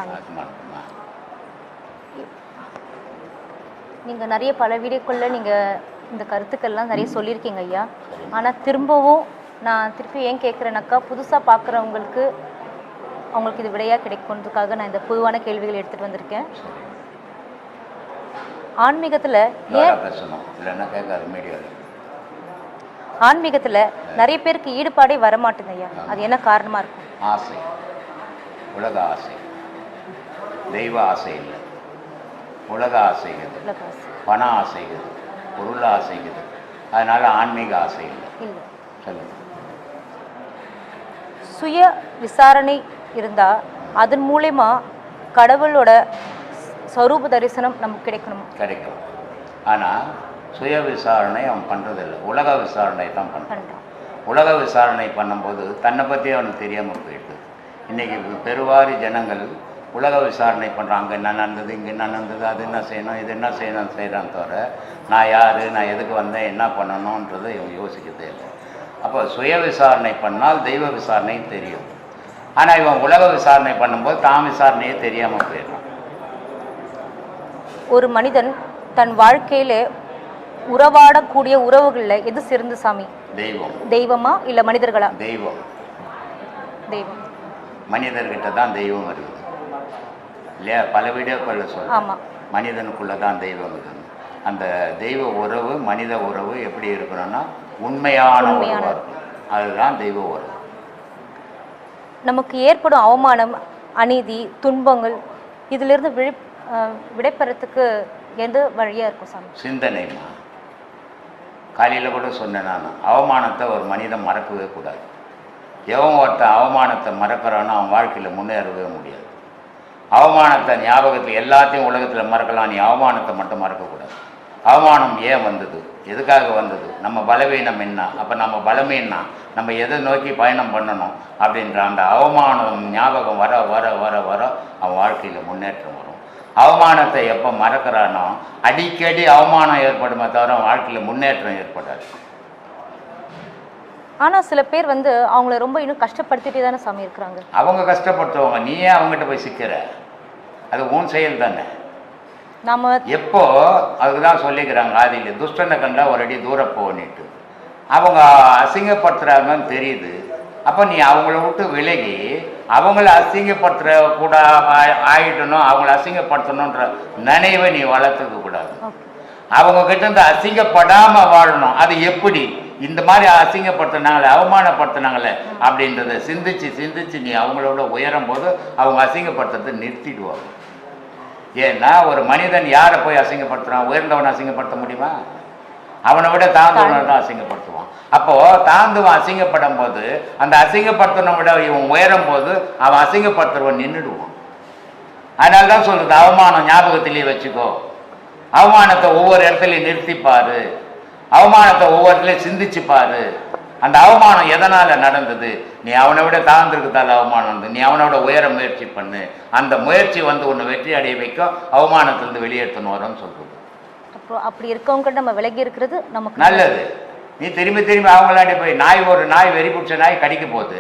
சாமி. நீங்கள் நிறைய பல வீடியோக்குள்ள நீங்கள் இந்த கருத்துக்கள்லாம் நிறைய சொல்லியிருக்கீங்க ஐயா. ஆனால் திரும்பவும் நான் திருப்பி ஏன் கேட்குறேனாக்கா, புதுசாக பார்க்குறவங்களுக்கு அவங்களுக்கு இது விடையாக கிடைக்குன்றதுக்காக நான் இந்த பொதுவான கேள்விகள் எடுத்துகிட்டு வந்திருக்கேன். ஆன்மீகத்தில் ஆன்மீகத்தில் நிறைய பேருக்கு ஈடுபாடே வரமாட்டேங்க ஐயா. அது என்ன காரணமாக இருக்கும்? ஆசை, உலக ஆசை, தெய்வ ஆசை இல்லை. உலக ஆசைகள், பண ஆசைகள், பொருள் ஆசைகள். அதனால ஆன்மீக ஆசை இல்லை. சொல்லுங்க. சுய விசாரணை இருந்தால் அதன் மூலமா கடவுளோட ஸ்வரூப தரிசனம் நமக்கு கிடைக்கும். ஆனால் சுய விசாரணை அவன் பண்ணுறதில்லை, உலக விசாரணை தான் பண்ணுறான். உலக விசாரணை பண்ணும்போது தன்னை பற்றி அவனுக்கு தெரியாமல் போயிடுது. இன்றைக்கி பெருவாரி ஜனங்கள் உலக விசாரணை பண்ணுறான். அங்கே என்ன நடந்தது, இங்கே என்ன நடந்தது, அது என்ன செய்யணும், இது என்ன செய்யறான்னு தவிர நான் யார், நான் எதுக்கு வந்தேன், என்ன பண்ணணுன்றதை இவன் யோசிக்கதே இல்லை. அப்போ சுய விசாரணை பண்ணால் தெய்வ விசாரணையும் தெரியும். ஆனால் இவன் உலக விசாரணை பண்ணும்போது தான் விசாரணையே தெரியாமல் போயிடுறான். ஒரு மனிதன் தன் வாழ்க்கையில உறவாடக்கூடிய உறவுகளில் எது சிறந்த சாமி? தெய்வம். தெய்வமா இல்லை மனிதர்களா? தெய்வம். தெய்வம். மனிதர்கிட்ட தான் தெய்வம் இருக்குது இல்லையா? பல வீடியோக்களை சொல்ல. ஆமாம். மனிதனுக்குள்ளே தான் தெய்வம் இருக்குது. அந்த தெய்வ உறவு, மனித உறவு எப்படி இருக்கணும்னா உண்மையான உறவு. அதுதான் தெய்வ உறவு. நமக்கு ஏற்படும் அவமானம், அநீதி, துன்பங்கள் இதிலிருந்து விடைபெறத்துக்கு எந்த வழியாக இருக்கும் சாமி? சிந்தனைமா. காலையில் கூட சொன்னேன் நான், அவமானத்தை ஒரு மனிதன் மறக்கவே கூடாது. எவன் ஒருத்தன் அவமானத்தை மறக்கிறானோ அவன் வாழ்க்கையில் முன்னேறவே முடியாது. அவமானத்தை ஞாபகத்தில் எல்லாத்தையும் உலகத்தில் மறக்கலாம், நீ அவமானத்தை மட்டும் மறக்கக்கூடாது. அவமானம் ஏன் வந்தது, எதுக்காக வந்தது, நம்ம பலவீனம் என்ன, அப்போ நம்ம பலமே என்ன, நம்ம எதை நோக்கி பயணம் பண்ணணும் அப்படின்ற அந்த அவமானம் ஞாபகம் வர வர வர வர அவன் வாழ்க்கையில் முன்னேற்றம் வரும். அவமானத்தை எப்போ மறக்கிறானோ அடிக்கடி அவமானம் ஏற்படுமே தவிர வாழ்க்கையில் முன்னேற்றம் ஏற்படாது. ஆனால் சில பேர் அவங்கள ரொம்ப இன்னும் கஷ்டப்படுத்திட்டே தானே சாமி இருக்கிறாங்க. அவங்க கஷ்டப்படுத்துவாங்க, நீ ஏன் அவங்ககிட்ட போய் சிக்கிற? அது உன் செயல் தானே. நாம எப்போ அதுக்கு தான் சொல்லிக்கிறாங்க ஆதியில், துஷ்டனை கண்டா ஒரு அடி தூரம் போனிட்டு. அவங்க அசிங்கப்படுத்துகிறாங்கன்னு தெரியுது. அப்போ நீ அவங்கள விட்டு விலகி அவங்கள அசிங்கப்படுத்துகிற கூட ஆயிடணும், அவங்கள அசிங்கப்படுத்தணுன்ற நினைவை நீ வளர்த்துக்க கூடாது. அவங்க கிட்ட இருந்து அசிங்கப்படாமல் வாழணும். அது எப்படி? இந்த மாதிரி அசிங்கப்படுத்தினாங்களே, அவமானப்படுத்தினாங்களே அப்படின்றத சிந்திச்சு சிந்திச்சு நீ அவங்களோட உயரும் போது அவங்க அசிங்கப்படுத்துறதை நிறுத்திடுவாங்க. ஏன்னா ஒரு மனிதன் யாரை போய் அசிங்கப்படுத்துறான்? உயர்ந்தவனை அசிங்கப்படுத்த முடியுமா? அவனை விட தாழ்ந்தவனை தான் அசிங்கப்படுத்துவான். அப்போ தாழ்ந்தவன் அசிங்கப்படும் போது அந்த அசிங்கப்படுத்தவனை விட இவன் உயரும் போது அவன் அசிங்கப்படுத்துறவன் நின்றுடுவான். அதனால தான் சொல்றது, அவமானம் ஞாபகத்திலேயே வச்சுக்கோ, அவமானத்தை ஒவ்வொரு இடத்துலையும் நிறுத்திப்பாரு, அவமானத்தை ஒவ்வொரு இடத்துலையும் சிந்திச்சு பாரு. அந்த அவமானம் எதனால நடந்தது, நீ அவனை விட தாழ்ந்திருக்கதால அவமானம் இருந்தது, நீ அவனோட உயர முயற்சி பண்ணு. அந்த முயற்சி உன்னை வெற்றி அடைய வைக்கும், அவமானத்திலிருந்து வெளியேற்றணும் வரும்னு சொல்றது. அப்படி இருக்கவங்க நம்ம விலகி இருக்கிறது நமக்கு நல்லது. நீ திரும்பி திரும்பி அவங்களாண்டி போய் ஒரு நாய் வெறி பிடிச்ச நாய் கடிக்க போது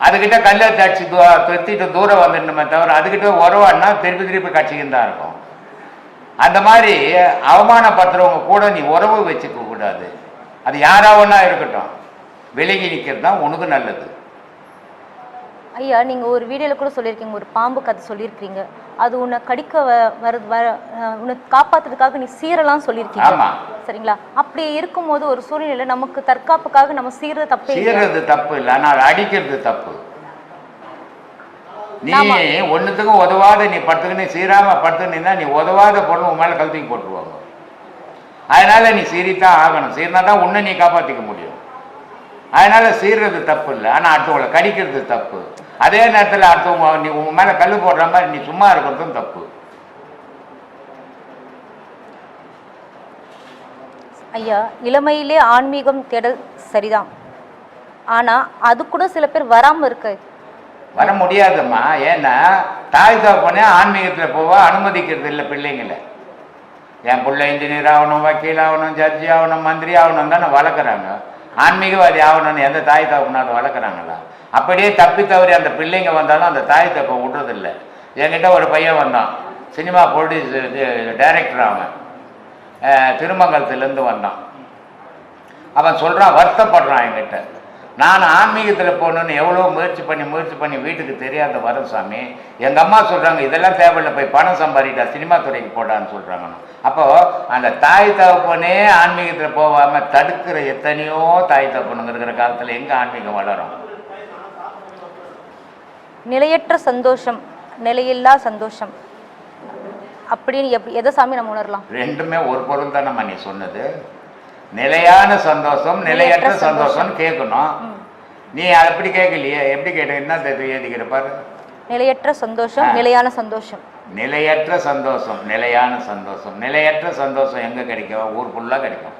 அதுக்கிட்ட கல்லை தடிச்சு தொத்திட்டு தூரம் வந்துடணுமே தவிர அதுக்கிட்ட உறவாடினா திருப்பி திருப்பி கட்சிக்கின்னு தான் இருக்கும். அந்த மாதிரி அவமானப்படுத்துறவங்க கூட நீ உறவு வச்சுக்க கூடாது. அது யாராவனா இருக்கட்டும், விலகி நிற்கிறது தான் உனக்கு நல்லது. ஐயா, நீங்கள் ஒரு வீடியோவில் கூட சொல்லியிருக்கீங்க, ஒரு பாம்பு கதை சொல்லியிருக்கீங்க. அது உன்னை கடிக்க உன்னை காப்பாற்றுறதுக்காக நீ சீரெல்லாம் சொல்லியிருக்கீங்க. ஆமாம், சரிங்களா? அப்படி இருக்கும்போது ஒரு சூழ்நிலை நமக்கு தற்காப்புக்காக நம்ம சீர்றது தப்பு. சீர்றது தப்பு இல்லை, ஆனால் அடிக்கிறது தப்பு. நீ ஒன்றுத்துக்கும் உதவாத நீ படுத்துக்கின்னு சீராம படுத்துக்கினா நீ உதவாத பொருள் உன் மேலே கழுத்துக்கு போட்டுருவாங்க. அதனால நீ சீரித்தான் ஆகணும். சீர்னா தான் உன்னை நீ காப்பாற்றிக்க முடியும். அதனால சீர்றது தப்பு இல்லை, ஆனால் அடுத்தவங்களை கடிக்கிறது தப்பு. அதே நேரத்தில் அடுத்தவங்க நீ உன் மேலே கல் போடுற மாதிரி நீ சும்மா இருக்கிறதும் தப்பு. ஐயா, இளமையிலே ஆன்மீகம் தேடல் சரிதான், ஆனால் அது கூட சில பேர் வராமல் இருக்கு. வர முடியாதும்மா. ஏன்னா தாய் தகப்பனே ஆன்மீகத்தில் போவா அனுமதிக்கிறது இல்லை பிள்ளைங்களை. என் பிள்ளை இன்ஜினியர் ஆகணும், வக்கீல் ஆகணும், ஜட்ஜி ஆகணும், மந்திரி ஆகணும் தானே வளர்க்குறாங்க. ஆன்மீகவாதி ஆகணும்னு எந்த தாய் தகப்பனாலும் வளர்க்குறாங்களா? அப்படியே தப்பி தவறி அந்த பிள்ளைங்க வந்தாலும் அந்த தாய் தகப்பன் விடுறதில்லை. என்கிட்ட ஒரு பையன் வந்தான், சினிமா டைரக்டர். அவன் திருமங்கலத்துலேருந்து வந்தான். அவன் சொல்கிறான், வருத்தப்படுறான் என்கிட்ட. நான் ஆன்மீகத்தில் போகணுன்னு எவ்வளோ முயற்சி பண்ணி வீட்டுக்கு தெரியாத வரும் சாமி. எங்கள் அம்மா சொல்கிறாங்க, இதெல்லாம் தேவையில்லை, போய் பணம் சம்பாதிட்டா சினிமா துறைக்கு போடான்னு சொல்கிறாங்க. அப்போது அந்த தாய் தகப்பனே ஆன்மீகத்தில் போகாமல் தடுக்கிற எத்தனையோ தாய் தகப்பனுங்க இருக்கிற காலத்தில் எங்கே ஆன்மீகம் வளரும்? நிலையற்ற சந்தோஷம், நிலையில்லா சந்தோஷம் அப்படின்னு எதை சாமி நம்ம உணரலாம்? ரெண்டுமே ஒரு பொருள் தான் நம்ம நீ சொன்னது. நிலையான சந்தோஷம், நிலையற்ற சந்தோஷம்னு கேட்கணும். நீ அப்படி கேட்கலையே. எப்படி கேட்ட? என்ன எழுதிக்கிற பாரு. நிலையற்ற சந்தோஷம், நிலையான சந்தோஷம். நிலையற்ற சந்தோஷம், நிலையான சந்தோஷம். நிலையற்ற சந்தோஷம் எங்கே கிடைக்கும்? ஊர் ஃபுல்லாக கிடைக்கும்.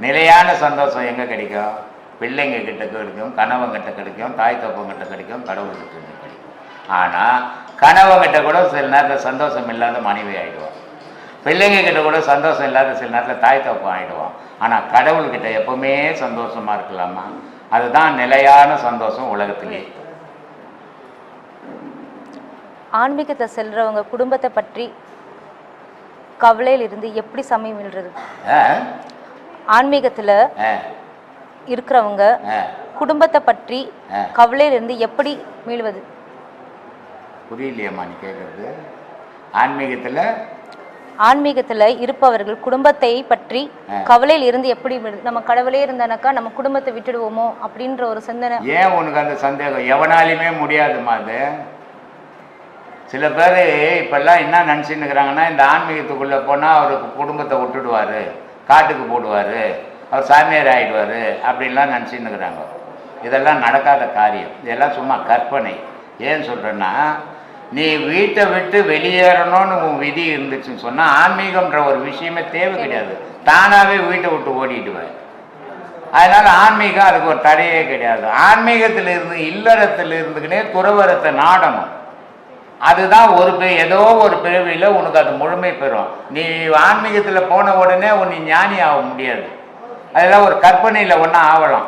நிலையான சந்தோஷம் எங்கே கிடைக்கும்? பிள்ளைங்க கிட்ட கிடைக்கும், கணவங்கிட்ட கிடைக்கும், தாய் தப்பங்கிட்ட கிடைக்கும், கடவுள்கிட்ட கிடைக்கும். ஆனால் கணவங்கிட்ட கூட சில நேரத்தில் சந்தோஷம் இல்லாத மனைவி ஆகிடுவான். பிள்ளைங்க கிட்ட கூட சந்தோஷம் இல்லாத சில நேரத்தில் தாய் தப்பம் ஆகிடுவான். ஆனால் கடவுள்கிட்ட எப்பவுமே சந்தோஷமாக இருக்கலாமா? அதுதான் நிலையான சந்தோஷம் உலகத்திலே. ஆன்மீகத்தை செல்றவங்க குடும்பத்தை பற்றி கவலையில் இருந்து எப்படி சமயம் விழுறது? ஆன்மீகத்தில் இருக்கிறவங்க குடும்பத்தை பற்றி கவலையில் இருந்து எப்படி மீள்வது? புரியலையம்மா நீ கேட்குறது. ஆன்மீகத்தில் இருப்பவர்கள் குடும்பத்தை பற்றி கவலையில் இருந்து எப்படி நம்ம கடவுளே இருந்தானாக்கா நம்ம குடும்பத்தை விட்டுடுவோமோ அப்படின்ற ஒரு சிந்தனை. ஏன் உனக்கு அந்த சந்தேகம்? எவனாலுமே முடியாதுமா அது. சில பேர் இப்பெல்லாம் என்ன நினச்சின்னு இருக்கிறாங்கன்னா, இந்த ஆன்மீகத்துக்குள்ளே போனால் அவருக்கு குடும்பத்தை விட்டுடுவார், காட்டுக்கு போடுவார், அவர் சாமியார் ஆகிடுவார் அப்படின்லாம் நினச்சின்னு இருக்கிறாங்க. இதெல்லாம் நடக்காத காரியம். இதெல்லாம் சும்மா கற்பனை. ஏன்னு சொல்கிறேன்னா, நீ வீட்டை விட்டு வெளியேறணும்னு உன் விதி இருந்துச்சுன்னு சொன்னால் ஆன்மீகம்ன்ற ஒரு விஷயமே தேவை கிடையாது. தானாகவே வீட்டை விட்டு ஓடிடுவேன். அதனால் ஆன்மீகம் அதுக்கு ஒரு தடையே கிடையாது. ஆன்மீகத்தில் இருந்து இல்லறத்தில் இருந்துக்கினே துறவரத்தை நாடணும். அதுதான் ஏதோ ஒரு பிறவியில் உனக்கு அது முழுமை பெறும். நீ ஆன்மீகத்தில் போன உடனே நீ ஞானி ஆக முடியாது. அதெல்லாம் ஒரு கற்பனையில் ஒன்றா ஆகலாம்,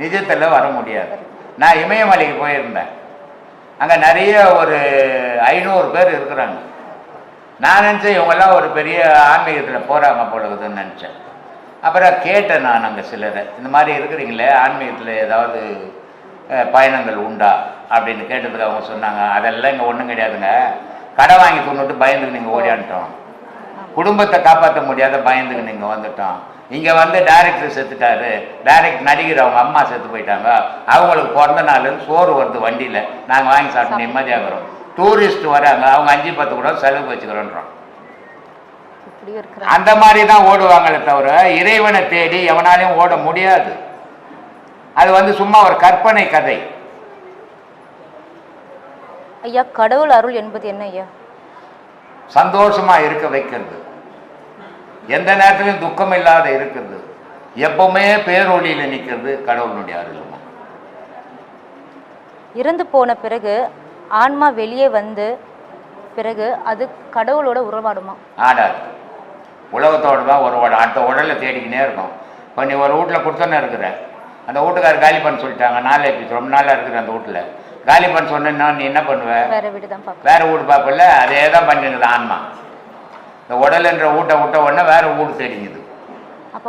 நிஜத்தில் வர முடியாது. நான் இமயமலைக்கு போயிருந்தேன். அங்கே நிறைய ஒரு 500 பேர் இருக்கிறாங்க. நான் நினச்சேன் இவங்கெல்லாம் ஒரு பெரிய ஆன்மீகத்தில் போகிறாங்க போலகுதுன்னு நினச்சேன். அப்புறம் கேட்டேன் நான் அங்கே சிலரை, இந்த மாதிரி இருக்கிறீங்களே, ஆன்மீகத்தில் ஏதாவது பயணங்கள் உண்டா அப்படின்னு கேட்டதுக்கு அவங்க சொன்னாங்க, அதெல்லாம் இங்கே ஒன்றும் கிடையாதுங்க, கடை வாங்கி கொண்டுட்டு பயந்துக்கு நீங்கள் ஓடியான்ட்டோம், குடும்பத்தை காப்பாற்ற முடியாத பயந்துக்கு நீங்கள் வந்துட்டோம், இங்கே வந்து டைரக்டர் செத்துட்டாரு, நடிகர் அவங்க அம்மா செத்து போயிட்டாங்க, அவங்களுக்கு பிறந்த நாளுன்னு சோறு வருது வண்டியில், நாங்கள் வாங்கி சாப்பிட்டு நிம்மதியாகிறோம், டூரிஸ்ட் வராங்க, அவங்க 5-10 கூட செலவு வச்சுக்கிறோன்றோம். அந்த மாதிரி தான் ஓடுவாங்களே தவிர இறைவனை தேடி எவனாலையும் ஓட முடியாது. அது சும்மா ஒரு கற்பனை கதை. ஐயா, கடவுள் அருள் என்பது என்ன ஐயா? சந்தோஷமா இருக்க வைக்கிறது, எந்த நேரத்திலும் துக்கம் இல்லாத இருக்கிறது, எப்பவுமே பேரொழியில் நிற்கிறது கடவுளுடைய அருள். இறந்து போன பிறகு ஆன்மா வெளியே வந்து பிறகு அது கடவுளோட உறவாடுமா? ஆடாது. உலகத்தோடு தான் உறவாடும். அடுத்த உடலை தேடிக்கினே இருக்கும். இப்போ நீ ஒரு வீட்டில் கொடுத்தோன்னே இருக்கிற, அந்த வீட்டுக்காரர் காலி பண்ண சொல்லிட்டாங்க, ரொம்ப நாளாக இருக்கிற அந்த வீட்டில் காலி பண்ண சொன்னா நீ என்ன பண்ணுவ? வேற வீடு தான் பார்ப்ப. வேற வீடு பார்ப்பல. அதே தான் பண்ணிடுது ஆன்மா. இந்த உடலுன்ற வீட்டை விட்ட உடனே வேற வீடு தேடிங்குது.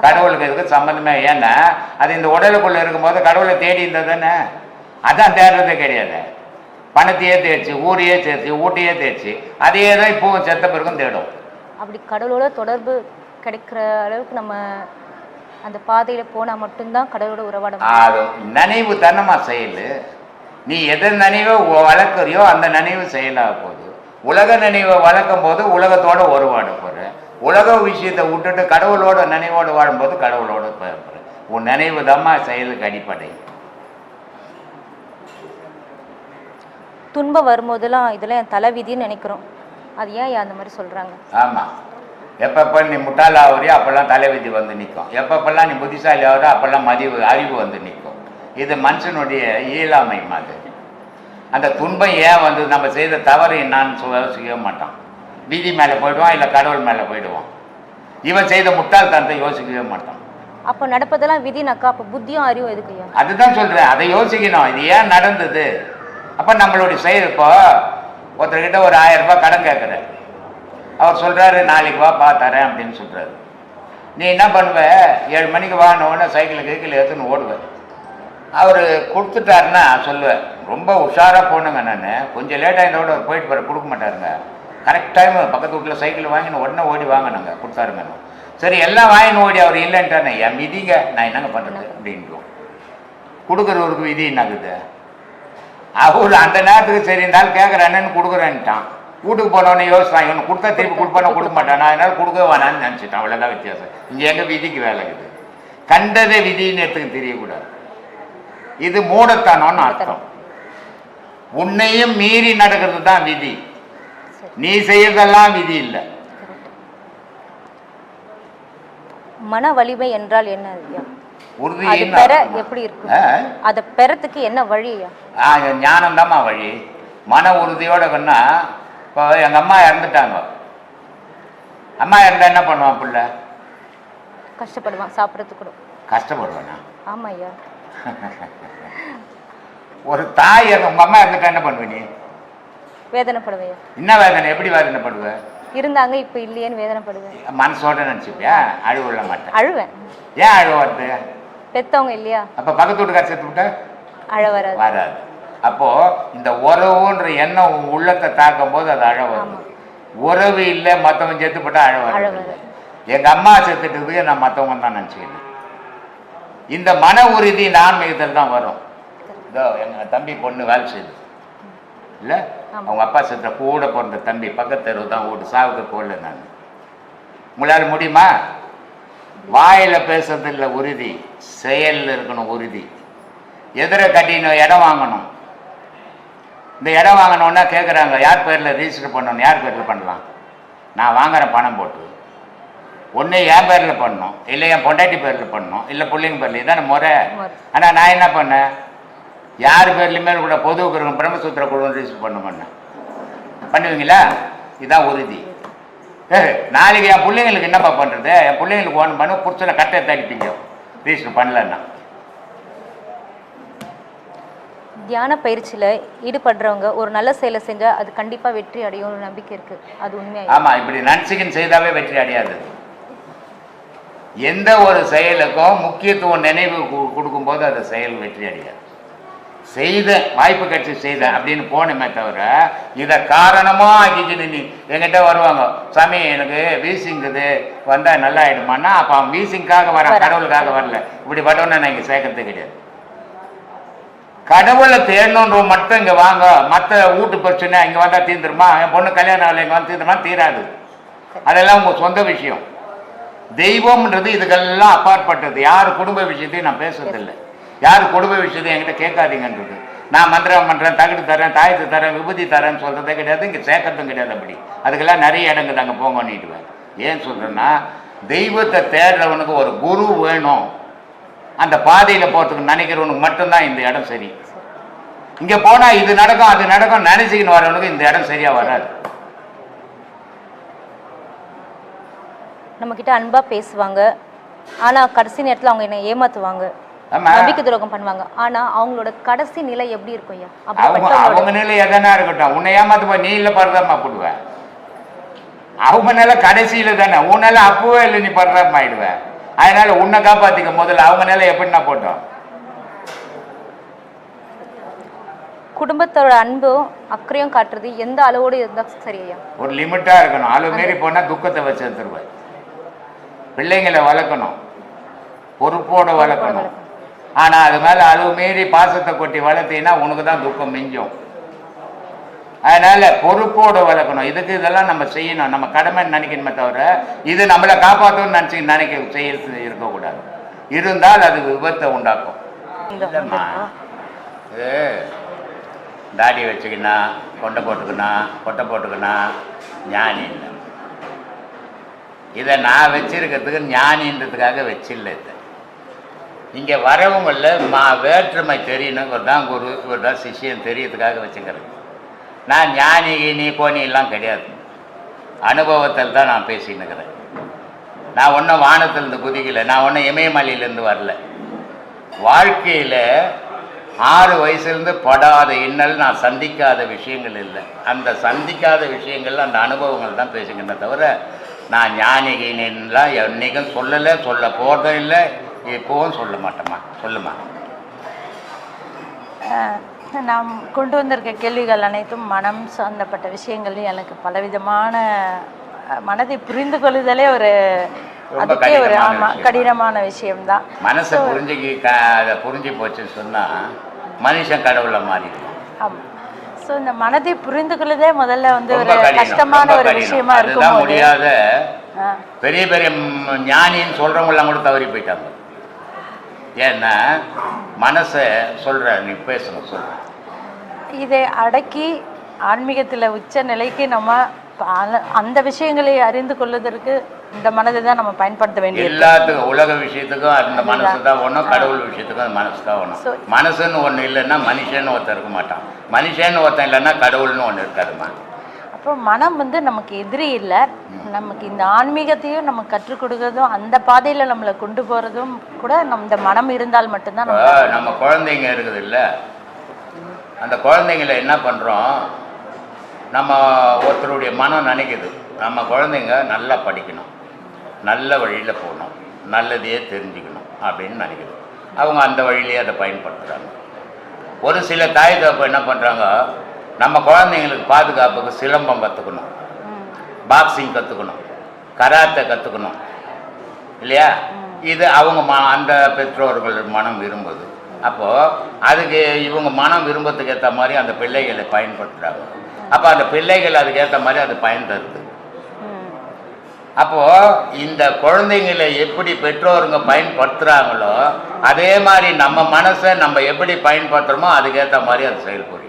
கடவுளுக்கு இதுக்கு சம்மந்தமே. ஏன்னா அது இந்த உடலுக்குள்ளே இருக்கும்போது கடவுளை தேடி இருந்தது தானே. அதான் தேடுறதே கிடையாது. பணத்தையே தேய்ச்சி, ஊரையே தேய்ச்சி, ஊட்டையே தேய்ச்சி, அதையே தான் இப்போவும் செத்த பிறகும் தேடும். அப்படி கடவுளோட தொடர்பு கிடைக்கிற அளவுக்கு நம்ம அந்த பாதையில் போனால் மட்டும்தான் கடவுளோட உறவாட. அது நினைவு தானமா செயல். நீ எதை நினைவை வளர்க்குறியோ அந்த நினைவு செயலாக போகுது. உலக நினைவை வளர்க்கும் போது உலகத்தோட உறவாட போகிற, உலக விஷயத்தை விட்டுட்டு கடவுளோட நினைவோடு வாழும்போது கடவுளோட போகிற. உன் நினைவு தான்மா செயலுக்கு அடிப்படை. துன்பம் வரும்போதெல்லாம் இதெல்லாம் என் தலைவிதின்னு நினைக்கிறோம். அது ஏன் அந்த மாதிரி சொல்கிறாங்க? ஆமாம். எப்பப்போ நீ முட்டாள் ஆகுறியோ அப்போல்லாம் தலைவிதி வந்து நிற்கும். எப்பப்பெல்லாம் நீ புத்திசாலி ஆகுறோ அப்போல்லாம் அறிவு வந்து நிற்கும். இது மனுஷனுடைய இயலாமை மாதிரி. அந்த துன்பம் ஏன் வந்து நம்ம செய்த தவறு என்னான்னு யோசிக்கவே மாட்டான். வீதி மேலே போயிடுவான், இல்லை கடவுள் மேலே போயிடுவான். இவன் செய்த முட்டாள்தனத்தை யோசிக்கவே மாட்டான். அப்போ நடப்பதெல்லாம் விதினாக்கா அப்போ புத்தியும் அறிவும் எதுக்கு? அதுதான் சொல்கிறேன், அதை யோசிக்கணும். இது ஏன் நடந்தது? அப்போ நம்மளுடைய செயல் இப்போ ஒருத்தர்கிட்ட ஒரு 1000 ரூபாய் கடன் கேட்குறேன். அவர் சொல்கிறாரு நாளைக்கு வாப்பா தரேன் அப்படின்னு சொல்கிறாரு. நீ என்ன பண்ணுவ, 7 மணிக்கு வாங்கினோடனே சைக்கிள் எடுத்துன்னு ஓடுவேன். அவர் கொடுத்துட்டாருன்னா சொல்லுவேன், ரொம்ப உஷாராக போனுங்க, நான் கொஞ்சம் லேட்டாக இருந்தோட அவர் போயிட்டு வர கொடுக்க மாட்டாருங்க. கரெக்ட் டைம் பக்கத்து வீட்டில் சைக்கிள் வாங்கின்னு உடனே ஓடி வாங்கினாங்க, கொடுத்தாருங்க. சரி எல்லாம் வாங்கின்னு ஓடி அவர் இல்லைன்ட்டானே, என் விதிங்க, நான் என்னங்க பண்ணுறது அப்படின்ட்டு கொடுக்குறவருக்கு விதி என்னாகுது. அவர் அந்த நேரத்துக்கு சரி இருந்தாலும் கேட்குறேன்னு கொடுக்குறேன்ட்டான். வீட்டுக்கு போனவொடனே யோசித்தான், இவனை கொடுத்தா திருப்பி கொடுப்பானா கொடுக்க மாட்டானா, அதனால கொடுக்க வேணான்னு நினச்சிட்டான். அவ்வளோதான் வித்தியாசம். இங்கே எங்கள் விதிக்கு வேலை இருக்குது. கண்டதை விதின்னு எடுத்துக்கு தெரியக்கூடாது. இது மூடத்தனம்னு அர்த்தம். உன்னையும் மீறி நடக்கிறது தான் விதி, நீ செய்யறதெல்லாம் விதி இல்லை. மன வலிமை என்றால் என்ன ஐயா? உறுதி எப்படி இருக்கு? அதை பெறத்துக்கு என்ன வழி ஐயா? ஞானம் தான்மா வழி. மன உறுதியோட கண்ணா, இப்போ எங்கள் அம்மா இறந்துட்டாங்க. அம்மா இருந்தா என்ன பண்ணுவான் பிள்ளை? கஷ்டப்படுவான், சாப்பிட்றதுக்கு கூட கஷ்டப்படுவானா? ஆமா ஐயா. ஒரு தாய் உங்க அம்மா இருந்துட்டா என்ன பண்ணுவ நீ? வேதனைப்படுவையா? என்ன வேதனை? எப்படி வேதனைப்படுவ? இருந்தாங்க இப்ப இல்லையேன்னு வேதனைப்படுவேன். மனசோட நினைச்சுப்பியா? அழுவ மாட்டேன். அழுவேன். ஏன் அழுவ வருது? பெத்தவங்க இல்லையா? அப்ப பக்கத்து வீட்டுக்கார சேர்த்து விட்டா அழ வராது. வராது. அப்போ இந்த உறவுன்ற எண்ணம் உள்ளத்தை தாக்கும் போது அது அழ வரும். உறவு இல்லை மற்றவன் சேர்த்து போட்டா அழ வராது. எங்க அம்மா சேர்த்துட்டு நான் மற்றவங்க தான் நினைச்சுக்கிறேன். இந்த மன உறுதி ஆன்மீகத்தில் தான் வரும். இதோ எங்கள் தம்பி பொண்ணு வேலை செய்யுது இல்லை, அவங்க அப்பா செத்த கூட பிறந்த தம்பி, பக்கத்து தெருவு தான் வீடு, சாவுக்கு போடல. நான் உங்களால் முடியுமா? வாயில் பேசுறது இல்லை உறுதி, செயலில் இருக்கணும் உறுதி. எதிர கட்டின இடம் வாங்கணும். இந்த இடம் வாங்கினோன்னா கேட்குறாங்க, யார் பேரில் ரிஜிஸ்டர் பண்ணணும்? யார் பேரில் பண்ணலாம்? நான் வாங்குறேன் பணம் போட்டு. ஒன்று என் பேரில் பண்ணணும், இல்லை என் பொண்டாட்டி பேரில் பண்ணணும், இல்லை பிள்ளைங்க பேரில். இதான முறை. ஆனால் நான் என்ன பண்ணேன், யார் பேர்லையுமே கூட பொதுவுக்கு இருக்கும் பிரம்மசூத்திர குழு ரிஜிஸ்டர் பண்ண பண்ணுவீங்களா? இதுதான் உறுதி. நாளைக்கு என் பிள்ளைங்களுக்கு என்னப்பா பண்ணுறது? என் பிள்ளைங்களுக்கு ஒன்று பண்ண புடிச்சனை கட்டை தடிப்பீங்க ரிஜிஸ்டர் பண்ணலன்னா. தியான பயிற்சியில் ஈடுபடுறவங்க ஒரு நல்ல செயலை செஞ்சால் அது கண்டிப்பாக வெற்றி அடையும் ஒரு நம்பிக்கை இருக்குது. அது உண்மையாக? ஆமாம், இப்படி நன்சிகன் செய்தாவே வெற்றி அடையாது. எந்த ஒரு செயலுக்கும் முக்கியத்துவம் நினைவு கொடுக்கும்போது அந்த செயல் வெற்றி அடையாது. செய்த வாய்ப்பு கட்சி செய்தேன் அப்படின்னு போனமே தவிர இதை காரணமாக ஆக்கிக்கிட்டு நீ என்கிட்ட வருவாங்க, சாமி எனக்கு வீசிங்குது வந்தால் நல்லா ஆகிடுமான்னா, அப்போ அவன் வீசிங்காக வரான், கடவுளுக்காக வரல. இப்படி பட்டோன்னு நான் இங்கே சேர்க்கறது கிடையாது. கடவுளை தேடணுன்ற மட்டும் இங்கே வாங்க, மற்ற வீட்டு பிரச்சனை இங்கே வந்தால் தீர்ந்துருமா? என் பொண்ணு கல்யாணம் ஆகலை இங்கே வந்து தீர்ந்துருமா? தீராது. அதெல்லாம் உங்கள் சொந்த விஷயம். தெய்வம்ன்றது இதுக்கெல்லாம் அப்பாற்பட்டது. யார் குடும்ப விஷயத்தையும் நான் பேசுறதில்லை. யார் குடும்ப விஷயத்தையும் என்கிட்ட கேட்காதீங்கன்றது. நான் மந்திரம் பண்ணுறேன், தகுடு தரேன், தாயத்து தரேன், விபூதி தரேன்னு சொல்கிறதே கிடையாது, இங்கே சேர்க்கறதும் கிடையாது. அப்படி அதுக்கெல்லாம் நிறைய இடங்கள் அங்கே போங்கன்னுட்டுவேன். ஏன் சொல்கிறேன்னா, தெய்வத்தை தேடுறவனுக்கு ஒரு குரு வேணும். அந்த பாதையில் போகிறதுக்கு நினைக்கிறவனுக்கு மட்டும்தான் இந்த இடம் சரி. இங்கே போனால் இது நடக்கும் அது நடக்கும் நினைச்சிக்கின்னு வரவனுக்கு இந்த இடம் சரியாக வராது. நம்மக்கிட்ட அன்பாக பேசுவாங்க, ஆனால் கடைசி நேரத்தில் அவங்க என்னை ஏமாற்றுவாங்க, நம்பிக்கை துரோகம் பண்ணுவாங்க. ஆனால் அவங்களோட கடைசி நிலை எப்படி இருக்கும் ஐயா? அவங்க நிலை எதனா இருக்கட்டும், உன்னை ஏமாத்து போய் நீ இல்லை பரதாமா போடுவேன். அவங்க நிலை கடைசியில் தானே, உன் நிலை அப்பவே இல்லை நீ பரதாமா ஆயிடுவேன். அதனால உன்னை காப்பாற்றிக்க முதல்ல. அவங்க நிலை எப்படின்னா போட்டோம். குடும்பத்தோட அன்பும் அக்கறையும் காட்டுறது எந்த அளவோடு இருந்தால் சரியா? ஒரு லிமிட்டாக இருக்கணும். அளவு மீறி போனால் துக்கத்தை வச்சு எடுத்துருவேன். பிள்ளைங்களை வளர்க்கணும், பொறுப்போடு வளர்க்கணும். ஆனால் அது மேலே அளவு மீறி பாசத்தை கொட்டி வளர்த்தீங்கன்னா உனக்கு தான் துக்கம் மிஞ்சும். அதனால் பொறுப்போடு வளர்க்கணும். இதுக்கு இதெல்லாம் நம்ம செய்யணும், நம்ம கடமைன்னு நினைக்கணுமே தவிர இது நம்மளை காப்பாற்றணும்னு நினைக்க செய்ய இருக்கக்கூடாது. இருந்தால் அது விபத்தை உண்டாக்கும். இல்லைம்மா, இது தாடி வச்சுக்கினா, கொட்டை போட்டுக்கினா ஞானி இல்லை. இதை நான் வச்சிருக்கிறதுக்கு ஞானின்றதுக்காக வச்சில்லை. இது இங்கே வரவங்களில் வேற்றுமை தெரியணுங்கிறது தான் குரு, இவர் தான் சிஷ்யன் தெரியறதுக்காக வச்சுக்கிறது. நான் ஞானி நீ கோணியெல்லாம் கிடையாது. அனுபவத்தில் தான் நான் பேசின்னுக்கிறேன். நான் ஒன்றும் வானத்திலேருந்து குதிக்கலை, நான் ஒன்றும் இமயமலையிலேருந்து வரல. வாழ்க்கையில் 6 வயசுலேருந்து படாத இன்னல் நான் சந்திக்காத விஷயங்கள் இல்லை. அந்த சந்திக்காத விஷயங்கள் அந்த அனுபவங்கள் தான் பேசுகின்றன தவிர நான் ஞானிகின்லாம் என்றைக்கும் சொல்லலை, சொல்ல போகிறதும் இல்லை, இப்போவும் சொல்ல மாட்டேம்மா. சொல்லுமா. நாம் கொண்டு வந்திருக்க கேள்விகள் அனைத்தும் மனம் சார்ந்தப்பட்ட விஷயங்கள். எனக்கு பலவிதமான மனதை புரிந்து கொள்ளுதலே ஒரு அதுக்கே ஒரு கடினமான விஷயம்தான். மனசை அதை புரிஞ்சு போச்சுன்னு சொன்னால் மனுஷன் கடவுளை மாறிடும். ஆமாம். ஸோ இந்த மனதை புரிந்து கொள்ளுதே முதல்ல வந்து ஒரு கஷ்டமான ஒரு விஷயமா இருக்கும். முடியாத பெரிய பெரிய ஞானின்னு சொல்கிறவங்களாம் கூட தவறி போயிட்டாங்க. ஏன்னா மனசை சொல்கிற நீ பேசணும் சொல்ற இதை அடக்கி ஆன்மீகத்தில் உச்ச நிலைக்கு நம்ம அந்த விஷயங்களை அறிந்து கொள்வதற்கு இந்த மனதை தான் நம்ம பயன்படுத்த வேண்டியது. எல்லாத்துக்கும் உலக விஷயத்துக்கும் அந்த மனசு தான் ஒன்றும், கடவுள் விஷயத்துக்கும் அந்த மனசு தான் ஒன்றும். மனசுன்னு ஒன்று இல்லைன்னா மனுஷன்னு ஒருத்தர் இருக்க மாட்டான், மனுஷன்னு ஒருத்தன் இல்லைன்னா கடவுள்னு ஒன்று இருக்காதுமா. அப்போ மனம் வந்து நமக்கு எதிரி இல்லை. நமக்கு இந்த ஆன்மீகத்தையும் நம்ம கற்றுக் கொடுக்கறதும் அந்த பாதையில் நம்மளை கொண்டு போகிறதும் கூட இந்த மனம் இருந்தால் மட்டும்தான். நம்ம குழந்தைங்க இருக்குது இல்லை, அந்த குழந்தைங்கள என்ன பண்ணுறோம், நம்ம ஒருத்தருடைய மனம் நினைக்குது நம்ம குழந்தைங்க நல்லா படிக்கணும், நல்ல வழியில் போகணும், நல்லதையே தெரிஞ்சுக்கணும் அப்படின்னு நினைக்குது. அவங்க அந்த வழியிலே அதை பயன்படுத்துகிறாங்க. ஒரு சில தாய் தகப்ப என்ன பண்ணுறாங்க, நம்ம குழந்தைங்களுக்கு பாதுகாப்புக்கு சிலம்பம் கற்றுக்கணும், பாக்ஸிங் கற்றுக்கணும், கராத்தை கற்றுக்கணும் இல்லையா. இது அவங்க அந்த பெற்றோர்கள் மனம் விரும்புது. அப்போது அதுக்கு இவங்க மனம் விரும்பத்துக்கு ஏற்ற மாதிரி அந்த பிள்ளைகளை பயன்படுத்துகிறாங்க. அப்போ அந்த பிள்ளைகள் அதுக்கு ஏற்ற மாதிரி அது பயன் தருது. அப்போது இந்த குழந்தைங்களை எப்படி பெற்றோருங்க பயன்படுத்துகிறாங்களோ அதே மாதிரி நம்ம மனசை நம்ம எப்படி பயன்படுத்துகிறோமோ அதுக்கேற்ற மாதிரி அது செயல்புரியும்.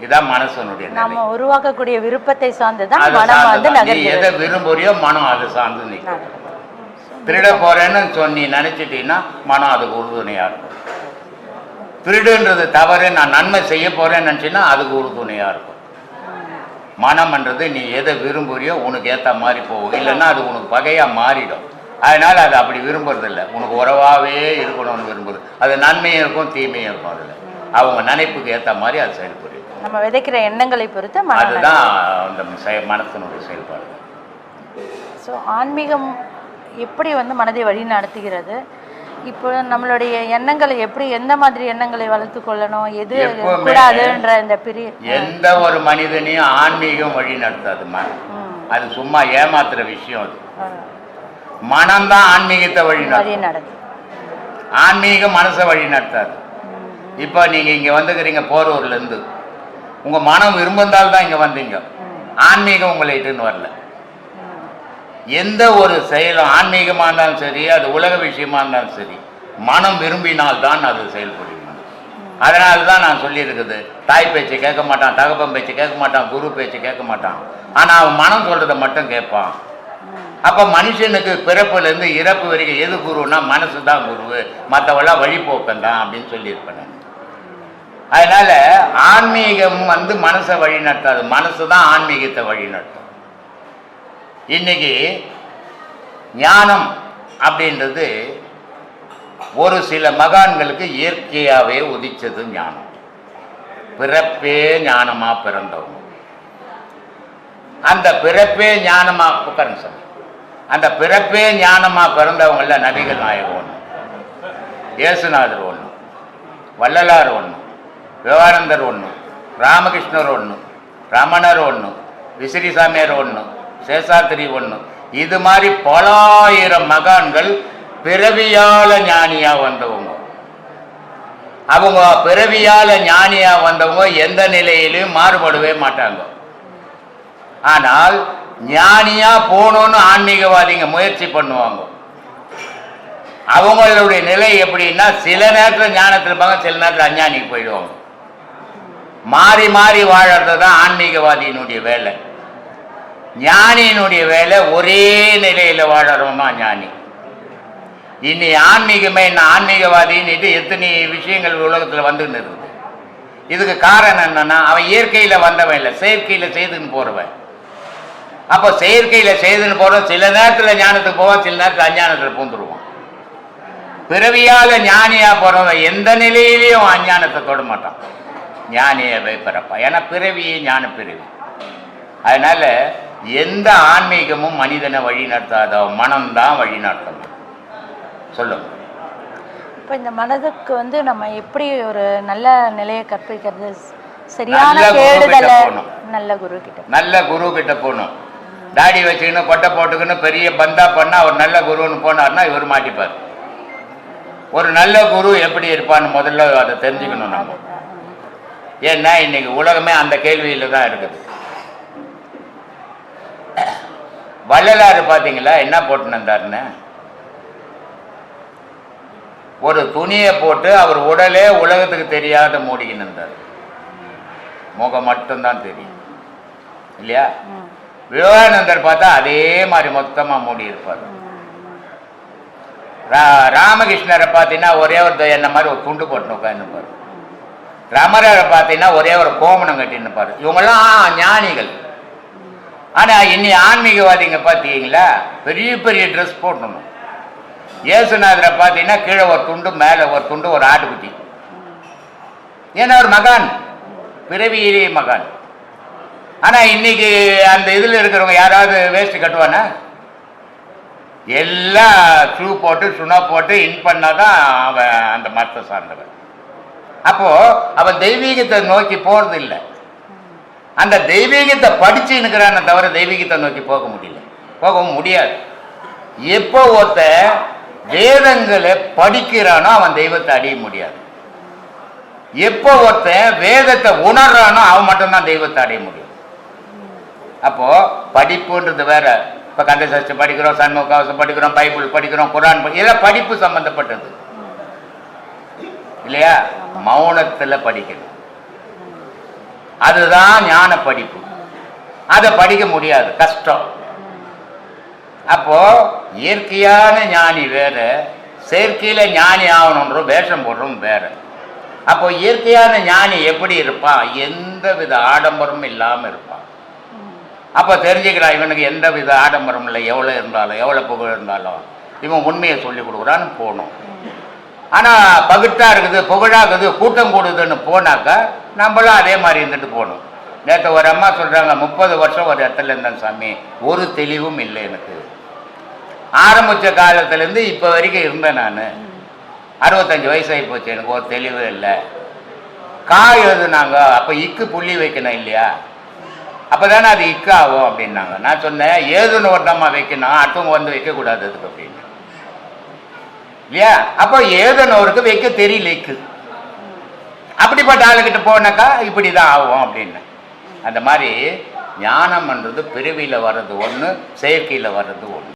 இதுதான் மனசனுடைய நம்ம உருவாக்கக்கூடிய விருப்பத்தை சார்ந்துதான் எதை விரும்புறியோ மனம் அதை சார்ந்து நிற்கும். திருட போறேன்னு சொல்லி நினைச்சிட்டீங்கன்னா மனம் அதுக்கு உறுதுணையா இருக்கும். திருடுன்றது தவறு, நான் நன்மை செய்ய போறேன்னு நினைச்சீங்கன்னா அதுக்கு உறுதுணையா இருக்கும். மனம்ன்றது நீ எதை விரும்புறியோ உனக்கு ஏற்ற மாதிரி போகும், இல்லைன்னா அது உனக்கு பகையா மாறிடும். அதனால அது அப்படி விரும்புறதில்லை, உனக்கு உறவாகவே இருக்கணும்னு விரும்புது. அது நன்மையும் இருக்கும் தீமையும் இருக்கும். அதில் அவங்க நினைப்புக்கு ஏற்ற மாதிரி அது செயல்புரியும். நம்ம விதைக்கிற எண்ணங்களை பொறுத்து அதுதான் அந்த மனத்தினுடைய செயல்பாடு. ஸோ ஆன்மீகம் எப்படி வந்து மனதை வழி நடத்துகிறது, இப்போ நம்மளுடைய எண்ணங்களை எப்படி எந்த மாதிரி எண்ணங்களை வளர்த்து கொள்ளணும், எது கூடாதுன்ற இந்த பெரிய எந்த ஒரு மனிதனையும் ஆன்மீகம் வழி நடத்தாதுமா. அது சும்மா ஏமாத்துற விஷயம். அது மனம்தான் ஆன்மீகத்தை வழி நடத்தும். ஆன்மீகம் மனசை வழி நடத்தாது. இப்போ நீங்க இங்க வந்துக்கிறீங்க போரூர்ல இருந்து, உங்க மனம் விரும்பினால்தான் இங்க வந்தீங்க, ஆன்மீகம் உங்களை இட்டுன்னு வரல. எந்த ஒரு செயலும் ஆன்மீகமாக இருந்தாலும் சரி, அது உலக விஷயமா இருந்தாலும் சரி, மனம் விரும்பினால்தான் அது செயல்படுகிறது. அதனால தான் நான் சொல்லியிருக்குது, தாய் பேச்சு கேட்க மாட்டான், தகப்பன் பேச்சு கேட்க மாட்டான், குரு பேச்சு கேட்க மாட்டான், ஆனால் அவன் மனம் சொல்றதை மட்டும் கேட்பான். அப்போ மனுஷனுக்கு பிறப்புலேருந்து இறப்பு வரைக்கும் எது குருன்னா மனசு தான் குரு, மற்றவெல்லாம் வழிபோக்கம் தான் அப்படின்னு சொல்லியிருப்பேன். அதனால ஆன்மீகம் வந்து மனசை வழி நடத்தாது, மனசு தான் ஆன்மீகத்தை வழி நடத்தும். இன்னைக்கு ஞானம் அப்படின்றது ஒரு சில மகான்களுக்கு இயற்கையாகவே உதிச்சது ஞானம். பிறப்பே ஞானமா பிறந்தவங்க, அந்த பிறப்பே ஞானமா உட்காருங்க சார், அந்த பிறப்பே ஞானமா பிறந்தவங்கள நபிகள் நாயகம் ஒன்று, இயேசுநாதர் ஒன்று, வள்ளலார் ஒன்று, விவேகானந்தர் ஒன்று, ராமகிருஷ்ணர் ஒன்று, ரமணர் ஒன்று, விசிறிசாமியார் ஒன்று, சேஷாத்திரி ஒன்று. இது மாதிரி பலாயிரம் மகான்கள் பிறவியால ஞானியா வந்தவங்க. அவங்க பிறவியால ஞானியா வந்தவங்க எந்த நிலையிலும் மாறுபடவே மாட்டாங்க. ஆனால் ஞானியா போகணும்னு ஆன்மீகவாதிங்க முயற்சி பண்ணுவாங்க. அவங்களுடைய நிலை எப்படின்னா, சில நேரத்தில் ஞானத்தில் இருப்பாங்க, சில நேரத்தில் அஞ்ஞானிக்கு போயிடுவாங்க. மாறி மாறி வாழறது தான் ஆன்மீகவாதியினுடைய வேலை. ஞானியினுடைய வேலை ஒரே நிலையில் வாழறவங்க ஞானி. இனி ஆன்மீகமே என்ன ஆன்மீகவாதின்னுட்டு எத்தனை விஷயங்கள் உலகத்தில் வந்துன்னு இருக்குது. இதுக்கு காரணம் என்னன்னா, அவன் இயற்கையில் வந்தவன் இல்லை, செயற்கையில் செய்துன்னு போறவன். அப்போ செயற்கையில் செய்துன்னு போறவன் சில நேரத்தில் ஞானத்துக்கு போவான், சில நேரத்தில் அஞ்ஞானத்தில் பூந்துருவான். பிறவியால ஞானியா போறவன் எந்த நிலையிலையும் அஞ்ஞானத்தை தொட மாட்டான், ஞானியவை பிறப்பான். ஏன்னா பிறவியே ஞான பிறவி. அதனால எந்த ஆன்மீகமும் மனிதனை வழி நடத்தாத, மனம்தான் வழி நடத்தணும். சொல்லுங்க. இப்போ இந்த மனதுக்கு வந்து நம்ம எப்படி ஒரு நல்ல நிலையை கற்பிக்கிறது? சரியான நல்ல குரு கிட்ட தேடுதலை போகணும். நல்ல குரு கிட்ட போகணும். தாடி வச்சுக்கணும், கொட்டை போட்டுக்கணும், பெரிய பந்தா பண்ணா அவர் நல்ல குருன்னு போனார்னா இவர் மாட்டிப்பார். ஒரு நல்ல குரு எப்படி இருப்பான்னு முதல்ல அதை தெரிஞ்சுக்கணும் நம்ம. ஏன்னா இன்னைக்கு உலகமே அந்த கேள்வியில தான் இருக்குது. வள்ளலாறு பார்த்தீங்களா என்ன போட்டுன்னு இருந்தாருன்னு? ஒரு துணியை போட்டு அவர் உடலே உலகத்துக்கு தெரியாத மூடிக்கின்னு இருந்தார். முகம் மட்டும்தான் தெரியும் இல்லையா? விவேகானந்தர் பார்த்தா அதே மாதிரி மொத்தமா மூடி இருப்பார். ராமகிருஷ்ணரை பார்த்தீங்கன்னா ஒரே ஒரு என்ன மாதிரி ஒரு துண்டு போட்டு உட்காந்துப்பார். ரமரரை பார்த்தீங்கன்னா ஒரே ஒரு கோமணம் கட்டின்னு இருப்பார். இவங்கெல்லாம் ஞானிகள். ஆனா இன்னி ஆன்மீகவாதிங்க பார்த்தீங்களா பெரிய பெரிய ட்ரெஸ் போட்டணும். இயேசுநாதரை பார்த்தீங்கன்னா கீழே ஒரு துண்டு, மேலே ஒரு துண்டு, ஒரு ஆட்டுக்குட்டி. ஏன்னா ஒரு மகான், பிறவியிலே மகான். ஆனா இன்னைக்கு அந்த இதுல இருக்கிறவங்க யாராவது வேஷ்டி கட்டுவானா? எல்லாம் ஷூ போட்டு சுனா போட்டு இன் பண்ணாதான் அவன் அந்த மதத்தை சார்ந்தவன். அப்போ அவன் தெய்வீகத்தை நோக்கி போறது இல்லை. அந்த தெய்வீகத்தை படிச்சு இருக்கிறான தவிர தெய்வீகத்தை நோக்கி போகவும் முடியாது. எப்போ ஒருத்த வேதங்களை படிக்கிறானோ அவன் தெய்வத்தை அடைய முடியாது. எப்போ ஒருத்தன் வேதத்தை உணர்றானோ அவன் மட்டும்தான் தெய்வத்தை அடைய முடியும். அப்போ படிப்புன்றது வேற. இப்போ கந்த சஷ்டி படிக்கிறோம், சண்முக கவசம் படிக்கிறோம், பைபிள் படிக்கிறோம், குரான் இதெல்லாம் படிப்பு சம்பந்தப்பட்டது இல்லையா? மௌனத்துல படிக்கணும், அதுதான் ஞான படிப்பு. அதை படிக்க முடியாது, கஷ்டம். அப்போ இயற்கையான ஞானி வேற, செயற்கையில ஞானி ஆகணுன்ற வேஷம் போடுறோம் வேற. அப்போ இயற்கையான ஞானி எப்படி இருப்பான்? எந்த வித ஆடம்பரமும் இல்லாம இருப்பான். அப்போ தெரிஞ்சுக்கிறான் இவனுக்கு எந்த வித ஆடம்பரம் இல்லை, எவ்வளோ இருந்தாலும் எவ்வளோ புகழ் இருந்தாலும் இவன் உண்மையை சொல்லி கொடுக்குறான்னு போகணும். ஆனால் பகுட்டா இருக்குது, புகழாகுது, கூட்டம் கூடுதுன்னு போனாக்கா நம்மளும் அதே மாதிரி இருந்துட்டு போகணும். நேற்று ஒரு அம்மா சொல்கிறாங்க, 30 வருஷம் ஒரு இடத்துல இருந்தேன் சாமி, ஒரு தெளிவும் இல்லை எனக்கு. ஆரம்பித்த காலத்துலேருந்து இப்போ வரைக்கும் இருந்தேன் நான். 65 வயசாகி போச்சு, எனக்கு ஒரு தெளிவு இல்லை. காய் எழுதுனாங்க, அப்போ இக்கு புள்ளி வைக்கணும் இல்லையா? அப்போ தானே அது இக்கு ஆகும் அப்படின்னாங்க. நான் சொன்னேன், ஏதுன்னு ஒருத்தம்மா வைக்கணும், அடுத்தவங்க வந்து வைக்கக்கூடாது அதுக்கு அப்படின்னு இல்லையா? அப்போ ஏதுனவருக்கு வைக்க தெரியல இக்கு. அப்படிப்பட்ட ஆளுக்கிட்ட போனாக்கா இப்படி தான் ஆகும் அப்படின்னு. அந்த மாதிரி ஞானம்ன்றது பிறவியில் வர்றது ஒன்று, செயற்கையில் வர்றது ஒன்று.